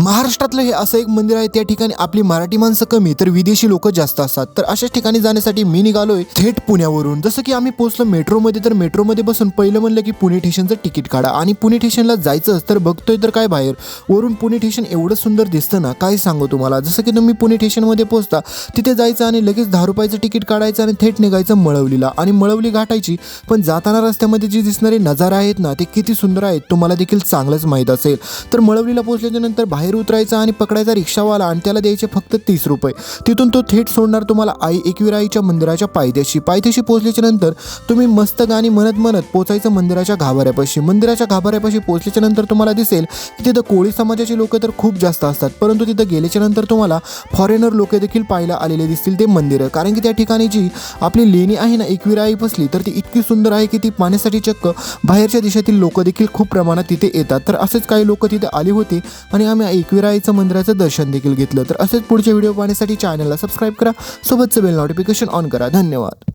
महाराष्ट्रातलं हे असं एक मंदिर आहे, त्या ठिकाणी आपली मराठी माणसं कमी तर विदेशी लोक जास्त असतात। तर अशाच ठिकाणी जाण्यासाठी मी निघालोय थेट पुण्यावरून। जसं की आम्ही पोहोचलो मेट्रोमध्ये, तर मेट्रोमध्ये बसून पहिलं म्हणलं की पुणे स्टेशनचं तिकीट काढा आणि पुणे स्टेशनला जायचं तर बघतोय तर काय बाहेर वरून पुणे स्टेशन एवढं सुंदर दिसतं ना, काय सांगू तुम्हाला। जसं की तुम्ही पुणे स्टेशनमध्ये पोहोचता, तिथे जायचं आणि लगेच 10 रुपयाचं तिकीट काढायचं आणि थेट निघायचं मळवलीला आणि मळवली गाठायची। पण जाताना रस्त्यामध्ये जे दिसणारे नजारा आहेत ना, ते किती सुंदर आहेत तुम्हाला देखील चांगलंच माहीत असेल। तर मळवलीला पोहोचल्याच्या नंतर बाहेर उतरायचा आणि पकडायचा रिक्षावाला आणि त्याला द्यायचे फक्त 30 रुपये। तिथून तो थेट सोडणार तुम्हाला आई एकविराईच्या मंदिराच्या पायथ्याशी पोहोचल्याच्या नंतर तुम्ही मस्त गाणी म्हणत म्हणत पोहोचायचं मंदिराच्या गाभाऱ्यापाशी। मंदिराच्या गाभाऱ्यापाशी पोहोचल्याच्या नंतर तुम्हाला दिसेल की तिथं कोळी समाजाचे लोक तर खूप जास्त असतात, परंतु तिथं गेल्याच्या नंतर तुम्हाला फॉरेनर लोक देखील पाहायला आलेले दिसतील ते मंदिर। कारण की त्या ठिकाणी जी आपली लेणी आहे ना एकविराई बसली, तर ती इतकी सुंदर आहे की ती पाहण्यासाठी चक्क बाहेरच्या देशातील लोक देखील खूप प्रमाणात तिथे येतात। तर असेच काही लोक तिथे आले होते आणि आम्ही एकविराईचं मंदिराचं दर्शन देखील घेतलं। तर असेच पुढचे व्हिडिओ पाहण्यासाठी चॅनलला सबस्क्राईब करा, सोबतचं बेल नोटिफिकेशन ऑन करा। धन्यवाद।